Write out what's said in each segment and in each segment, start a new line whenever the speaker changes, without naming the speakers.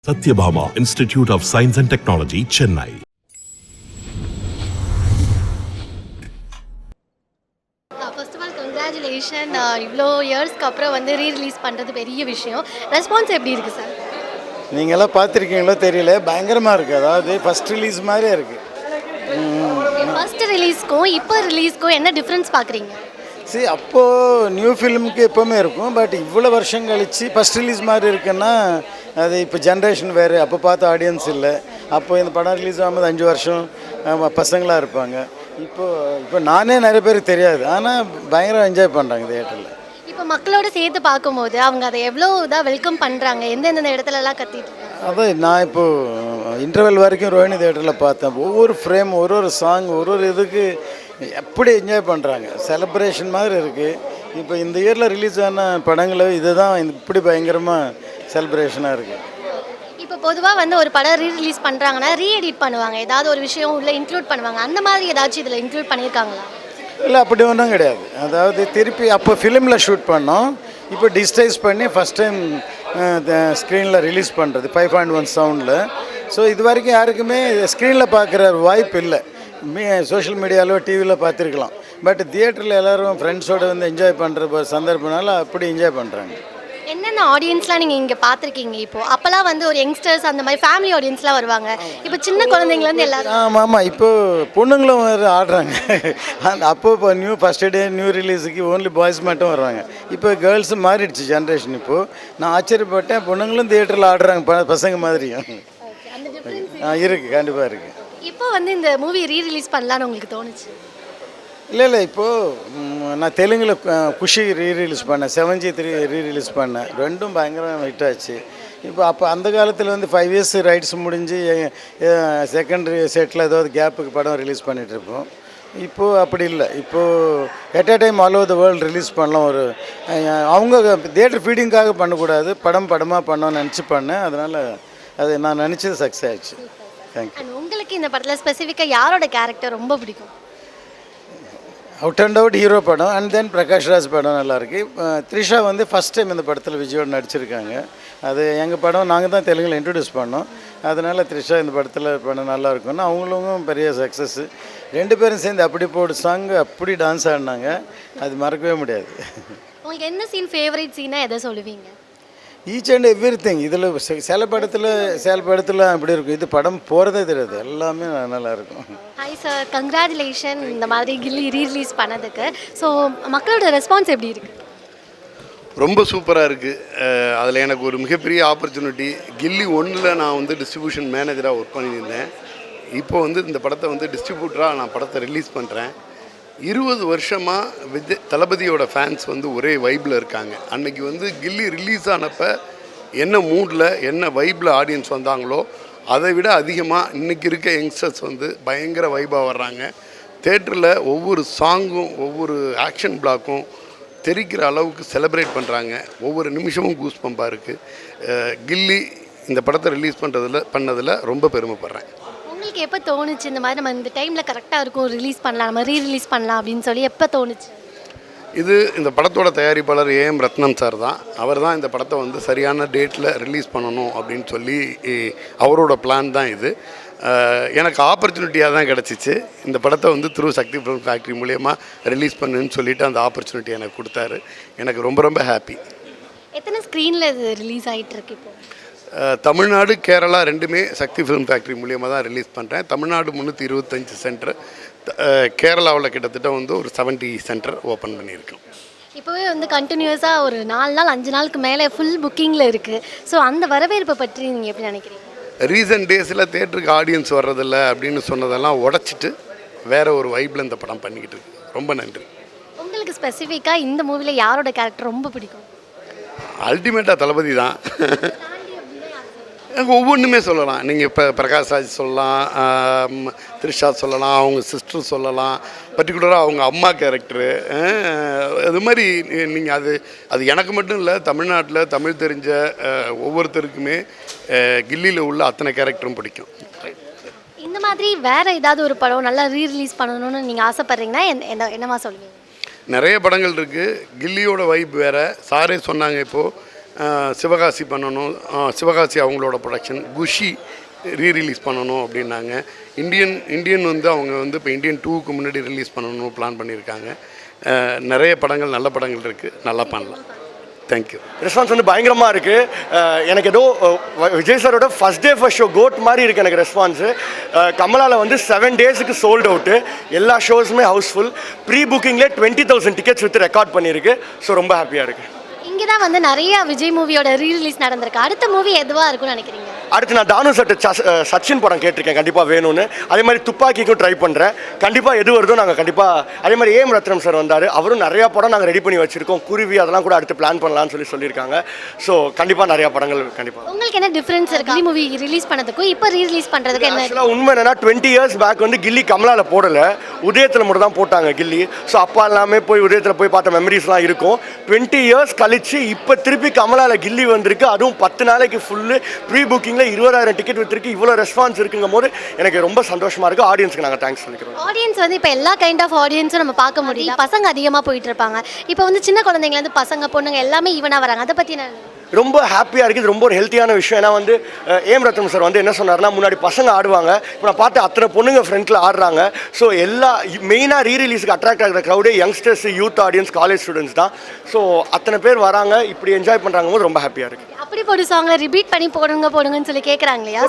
Satyabhama Institute of Science and Technology, Chennai.
First of all, congratulations. இவ்வளோ இயர்ஸ்க்கு அப்புறம் வந்து ரீரிலீஸ் பண்ணுறது பெரிய விஷயம். ரெஸ்பான்ஸ் எப்படி இருக்குது சார்?
நீங்களாம் பார்த்துருக்கீங்களோ தெரியல, பயங்கரமாக இருக்குது. அதாவது ஃபஸ்ட் ரிலீஸ் மாதிரியே இருக்குது.
ஃபர்ஸ்ட் ரிலீஸ்க்கும் இப்போ ரிலீஸ்க்கும் என்ன டிஃப்ரென்ஸ் பார்க்குறீங்க?
சரி, அப்போது நியூ ஃபிலிமுக்கு எப்போவுமே இருக்கும். பட் இவ்வளோ வருஷம் கழித்து ஃபஸ்ட் ரிலீஸ் மாதிரி இருக்குன்னா அது இப்போ ஜென்ரேஷன் வேறு. அப்போ பார்த்த ஆடியன்ஸ் இல்லை. அப்போது இந்த படம் ரிலீஸ் ஆகும்போது 5 வருஷம் பசங்களாக இருப்பாங்க. இப்போ நானே நிறைய பேருக்கு தெரியாது, ஆனால் பயங்கரம் என்ஜாய் பண்ணுறாங்க தியேட்டரில்.
இப்போ மக்களோட சேர்த்து பார்க்கும்போது அவங்க அதை எவ்வளோ இதாக வெல்கம் பண்ணுறாங்க, எந்தெந்த இடத்துலலாம் கத்திட்டு இருக்காங்க?
அதான் நான் இப்போது இன்டர்வெல் வரைக்கும் ரோஹிணி தியேட்டரில் பார்த்தேன். ஒவ்வொரு ஃப்ரேம், ஒரு சாங், ஒரு இதுக்கு எப்படி என்ஜாய் பண்ணுறாங்க. செலிப்ரேஷன் மாதிரி இருக்குது. இப்போ இந்த இயரில் ரிலீஸ் ஆன படங்களை இதுதான் இப்படி பயங்கரமாக செலிப்ரேஷனாக இருக்குது.
இப்போ பொதுவாக வந்து ஒரு படம் ரீரிலீஸ் பண்ணுறாங்கன்னா ரீஎடிட் பண்ணுவாங்க, ஏதாவது ஒரு விஷயம் உள்ளே இன்க்ளூட் பண்ணுவாங்க. அந்த மாதிரி ஏதாச்சும் இதில் இன்க்ளூட் பண்ணியிருக்காங்களா?
இல்லை, அப்படி ஒன்றும் கிடையாது. அதாவது திருப்பி அப்போ ஃபிலிமில் ஷூட் பண்ணோம், இப்போ டிஜிட்டைஸ் பண்ணி ஃபஸ்ட் டைம் ஸ்க்ரீனில் ரிலீஸ் பண்ணுறது 5.1 சவுண்டில். ஸோ இது வரைக்கும் யாருக்குமே ஸ்க்ரீனில் பார்க்குற வாய்ப்பு இல்லை. சோஷியல் மீடியாவிலோ டிவியில் பார்த்துருக்கலாம். பட் தியேட்டரில் எல்லோரும் ஃப்ரெண்ட்ஸோடு வந்து என்ஜாய் பண்ணுற சந்தர்ப்பனால அப்படி என்ஜாய் பண்ணுறாங்க.
என்னென்ன ஆடியன்ஸ்லாம் நீங்கள் இங்கே பார்த்துருக்கீங்க? இப்போது அப்போல்லாம் வந்து ஒரு யங்ஸ்டர்ஸ் அந்த மாதிரி ஃபேமிலி ஆடியன்ஸ்லாம் வருவாங்க. இப்போ சின்ன குழந்தைங்கலேருந்து எல்லாரும்.
ஆமாம், இப்போது பொண்ணுங்களும் வேறு ஆடுறாங்க. அப்போது இப்போ ஃபஸ்ட் டே நியூ ரிலீஸுக்கு ஓன்லி பாய்ஸ் மட்டும் வருவாங்க. இப்போ கேர்ள்ஸும் மாறிடுச்சு ஜென்ரேஷன். இப்போது நான் ஆச்சரியப்பட்டேன், பொண்ணுங்களும் தியேட்டரில் ஆடுறாங்க பசங்க மாதிரியும். இருக்குது, கண்டிப்பாக இருக்குது.
இப்போ வந்து இந்த மூவி ரீரிலீஸ் பண்ணலான்னு உங்களுக்கு தோணுச்சு?
இல்லை, இப்போது நான் தெலுங்கில் குஷி ரீரிலீஸ் பண்ணேன், 7G3 ரீரிலீஸ் பண்ணேன். ரெண்டும் பயங்கரம் ஹிட் ஆச்சு. அப்போ அந்த காலத்தில் வந்து 5 இயர்ஸ் ரைட்ஸ் முடிஞ்சு செகண்டரி செட்டில் ஏதாவது கேப்புக்கு படம் ரிலீஸ் பண்ணிகிட்ருப்போம். இப்போது அப்படி இல்லை. இப்போது at a time all over the world release பண்ணலாம். அவங்க தியேட்டர் ஃபீடிங்காக பண்ணக்கூடாது, படமாக பண்ணோன்னு நினச்சி பண்ணேன். அதனால் அது நான் நினச்சது சக்ஸஸ் ஆகிடுச்சு. தேங்க்யூ.
உங்களுக்கு இந்த படத்தில் ஸ்பெசிஃபிக்காக யாரோட கேரக்டர் ரொம்ப பிடிக்கும்?
அவுட் அண்ட் அவுட் ஹீரோ படம். அண்ட் தென் பிரகாஷ் ராஜ் படம் நல்லாயிருக்கு. த்ரிஷா வந்து ஃபஸ்ட் டைம் இந்த படத்தில் விஜயோடு நடிச்சிருக்காங்க. அது எங்கள் படம், நாங்கள் தான் தெலுங்கில் இன்ட்ரடியூஸ் பண்ணோம். அதனால் த்ரிஷா இந்த படத்தில் படம் நல்லா இருக்குன்னு அவங்களும் பெரிய சக்ஸஸ்ஸு. 2 பேரும் சேர்ந்து அப்படி போடு சாங் அப்படி டான்ஸ் ஆடினாங்க, அது மறக்கவே முடியாது.
உங்களுக்கு என்ன சீன் ஃபேவரட் சீனாக எதை சொல்லுவீங்க?
Each and every thing. இதில் சில படத்தில் அப்படி இருக்கும், இது படம் போகிறதே தெரியாது, எல்லாமே நல்லாயிருக்கும்.
ஹாய் சார், கங்க்ராச்சுலேஷன் இந்த மாதிரி கில்லி ரீரிலீஸ் பண்ணதுக்கு. ஸோ மக்களோட ரெஸ்பான்ஸ் எப்படி இருக்குது?
ரொம்ப சூப்பராக இருக்குது. அதில் எனக்கு ஒரு மிகப்பெரிய ஆப்பர்ச்சுனிட்டி. கில்லி 1ல் நான் வந்து டிஸ்ட்ரிபியூஷன் மேனேஜராக ஒர்க் பண்ணியிருந்தேன். இப்போ வந்து இந்த படத்தை வந்து டிஸ்ட்ரிபியூட்டராக நான் படத்தை ரிலீஸ் பண்ணுறேன். 20 வருஷமாக தளபதியோட ஃபேன்ஸ் வந்து ஒரே வைப்பில் இருக்காங்க. அன்றைக்கி வந்து கில்லி ரிலீஸ் ஆனப்போ என்ன மூடில் என்ன வைப்பில் ஆடியன்ஸ் வந்தாங்களோ அதை விட அதிகமாக இன்றைக்கி இருக்க யங்ஸ்டர்ஸ் வந்து பயங்கர வைப்பாக வர்றாங்க. தேட்டரில் ஒவ்வொரு சாங்கும் ஒவ்வொரு ஆக்ஷன் பிளாக்கும் தெரிக்கிற அளவுக்கு செலிப்ரேட் பண்ணுறாங்க. ஒவ்வொரு நிமிஷமும் கூஸ் பம்பாக இருக்குது. கில்லி இந்த படத்தை ரிலீஸ் பண்ணதில் ரொம்ப பெருமைப்படுறேன்.
உங்களுக்கு எப்போ தோணுச்சு இந்த மாதிரி நம்ம இந்த டைமில் கரெக்டாக இருக்கும் ரிலீஸ் பண்ணலாம், நம்ம ரீரிலீஸ் பண்ணலாம் அப்படின்னு சொல்லி எப்போ தோணுச்சு?
இந்த படத்தோட தயாரிப்பாளர் ஏஎம் ரத்னம் சார் தான். அவர் தான் இந்த படத்தை வந்து சரியான டேட்டில் ரிலீஸ் பண்ணணும் அப்படின்னு சொல்லி அவரோட பிளான் தான் இது. எனக்கு ஆப்பர்ச்சுனிட்டியாக தான் கிடச்சிச்சு. இந்த படத்தை வந்து சக்தி ஃபிலிம் ஃபேக்ட்ரி மூலயமா ரிலீஸ் பண்ணுன்னு சொல்லிவிட்டு அந்த ஆப்பர்ச்சுனிட்டி எனக்கு கொடுத்தாரு. எனக்கு ரொம்ப ரொம்ப ஹாப்பி.
எத்தனை ஸ்க்ரீனில் இது ரிலீஸ் ஆகிட்டுருக்கு? இப்போ
தமிழ்நாடு கேரளா ரெண்டுமே சக்தி ஃபிலிம் ஃபேக்ட்ரி மூலியமாக தான் ரிலீஸ் பண்ணுறேன். தமிழ்நாடு 325 சென்டர், கேரளாவில் கிட்டத்தட்ட வந்து ஒரு 70 சென்டர் ஓப்பன் பண்ணியிருக்கோம்.
இப்போவே வந்து கண்டினியூஸாக ஒரு 4 நாள் 5 நாளுக்கு மேலே ஃபுல் புக்கிங்கில் இருக்குது. ஸோ அந்த வரவேற்பை பற்றி நீங்கள் எப்படி நினைக்கிறீங்க?
ரீசன்ட் டேஸில் தேட்டருக்கு ஆடியன்ஸ் வர்றதில்ல அப்படின்னு சொன்னதெல்லாம் உடச்சிட்டு வேறு ஒரு வைப்பில் இந்த படம் பண்ணிக்கிட்டு இருக்கு. ரொம்ப நன்றி.
உங்களுக்கு ஸ்பெசிஃபிக்காக இந்த மூவியில் யாரோட கேரக்டர் ரொம்ப பிடிக்கும்?
அல்டிமேட்டாக தளபதி தான். ஒவ்வொன்றுமே சொல்லலாம். நீங்கள் இப்போ பிரகாஷ் ராஜ் சொல்லலாம், த்ரிஷா சொல்லலாம், அவங்க சிஸ்டர் சொல்லலாம், பர்டிகுலராக அவங்க அம்மா கேரக்டரு. அது மாதிரி நீங்கள் அது எனக்கு மட்டும் இல்லை, தமிழ்நாட்டில் தமிழ் தெரிஞ்ச ஒவ்வொருத்தருக்குமே கில்லியில் உள்ள அத்தனை கேரக்டரும் பிடிக்கும்.
இந்த மாதிரி வேறு ஏதாவது ஒரு படம் நல்லா ரீரிலீஸ் பண்ணணும்னு நீங்கள் ஆசைப்பட்றீங்கன்னா என்னவா சொல்லுவீங்க?
நிறைய படங்கள் இருக்குது. கில்லியோட வைப் வேறு. சாரே சொன்னாங்க இப்போது சிவகாசி பண்ணணும், சிவகாசி அவங்களோட ப்ரொடக்ஷன், குஷி ரீரிலீஸ் பண்ணணும் அப்படின்னாங்க. இந்தியன் வந்து அவங்க வந்து இப்போ இந்தியன் 2க்கு முன்னாடி ரிலீஸ் பண்ணணும் பிளான் பண்ணியிருக்காங்க. நிறைய படங்கள், நல்ல படங்கள் இருக்குது, நல்லா பண்ணலாம். தேங்க்யூ.
ரெஸ்பான்ஸ் வந்து பயங்கரமாக இருக்குது. எனக்கு ஏதோ விஜய் சாரோட first day first show GOAT மாதிரி இருக்குது எனக்கு ரெஸ்பான்ஸு. கமலாவில் வந்து 7 டேஸுக்கு சோல்ட் அவுட்டு, எல்லா ஷோஸுமே Housefull. Pre புக்கிங்லேயே 20,000 tickets with record பண்ணியிருக்கு. ஸோ ரொம்ப ஹாப்பியாக இருக்குது.
இங்கே தான் வந்து நிறைய விஜய் மூவியோட ரீரிலீஸ் நடந்திருக்கு. அடுத்த மூவி எதுவாக இருக்கும்னு நினைக்கிறீங்க?
அடுத்து நான் தானு சட்டு சச்சின் படம் கேட்டிருக்கேன், கண்டிப்பாக வேணும்னு. அதே மாதிரி துப்பாக்கிக்கும் ட்ரை பண்ணுறேன். கண்டிப்பாக எது வருதோ நாங்கள் கண்டிப்பாக. அதே மாதிரி ஏஎம் ரத்னம் சார் வந்தார், அவரும் நிறையா படம் நாங்கள் ரெடி பண்ணி வச்சுருக்கோம். குருவி அதெல்லாம் கூட அடுத்து பிளான் பண்ணலாம்னு சொல்லியிருக்காங்க. ஸோ கண்டிப்பாக நிறையா படங்கள் கண்டிப்பாக.
உங்களுக்கு என்ன டிஃப்ரென்ஸ் இருக்குது கில்லி மூவி ரிலீஸ் பண்ணதுக்கும் இப்போ ரீரிலீஸ் பண்ணுறதுக்கு? என்ன
ஆக்சுவலாக உண்மை என்னன்னா 20 இயர்ஸ் பேக் வந்து கில்லி கமலாவில் போடலை, உதயத்தில் மட்டும் தான் போட்டாங்க கில்லி. ஸோ அப்பா எல்லாமே போய் உதயத்தில் போய் பார்த்த மெமரிஸ்லாம் இருக்கும். 20 இயர்ஸ் கழிச்சு இப்போ திருப்பி கமலாவில் கில்லி வந்திருக்கு. அதுவும் 10 நாளைக்கு ஃபுல்லு ப்ரீ புக்கிங்கில் 20,000 டிக்கெட் வித்துருக்கு. இவ்வளோ ரெஸ்பான்ஸ் இருக்குங்கும் போது எனக்கு ரொம்ப சந்தோஷமாக இருக்குது. ஆடியன்ஸ்க்கு நாங்கள் தேங்க்ஸ் சொல்லிக்கிறோம்.
ஆடியன்ஸ் வந்து இப்போ எல்லா கைண்ட் ஆஃப் ஆடியன்ஸும் நம்ம பார்க்க முடியல. பசங்க அதிகமாக போயிட்டு இருப்பாங்க. இப்போ வந்து சின்ன குழந்தைங்கலேருந்து பசங்க பொண்ணுங்க எல்லாமே ஈவனாக வராங்க. அதை பற்றி நான்
ரொம்ப ஹாப்பியாக இருக்குது. இது ரொம்ப ஒரு ஹெல்த்தியான விஷயம். ஏன்னா வந்து ஏஎம் ரத்னம் சார் வந்து என்ன சொன்னார்னா, முன்னாடி பசங்க ஆடுவாங்க, இப்போ நான் பார்த்து அத்தனை பொண்ணுங்க ஃப்ரண்ட்டில் ஆடுறாங்க. ஸோ எல்லா மெயினாக ரீரிலீஸுக்கு அட்ராக்ட் ஆகிற க்ரௌடே youngsters, youth audience, college students தான். ஸோ அத்தனை பேர் வராங்க, இப்படி என்ஜாய் பண்ணுறாங்க போது ரொம்ப ஹாப்பியாக இருக்குது.
அப்படி போட்டு சாங்ல ரிப்பீட் பண்ணி போடுங்கன்னு சொல்லி கேட்குறாங்க இல்லையா?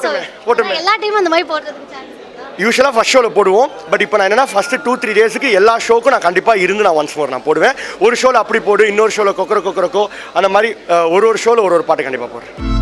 போட்டுமே
எல்லா டைமும் அந்த மாதிரி போடுறதுக்கு சான்ஸ்.
யூஸ்வலாக ஃபஸ்ட் ஷோவில் போடுவோம். பட் இப்போ நான் என்னன்னா ஃபஸ்ட்டு 2-3 டேஸுக்கு எல்லா ஷோக்கும் நான் கண்டிப்பாக இருந்து நான் ஒன்ஸ் மோர் நான் போடுவேன். ஒரு ஷோவில் அப்படி போடு, இன்னொரு ஷோவில் கொக்கரக்கோ அந்த மாதிரி ஒரு ஷோவில் ஒரு பாட்டு கண்டிப்பாக போடுறேன்.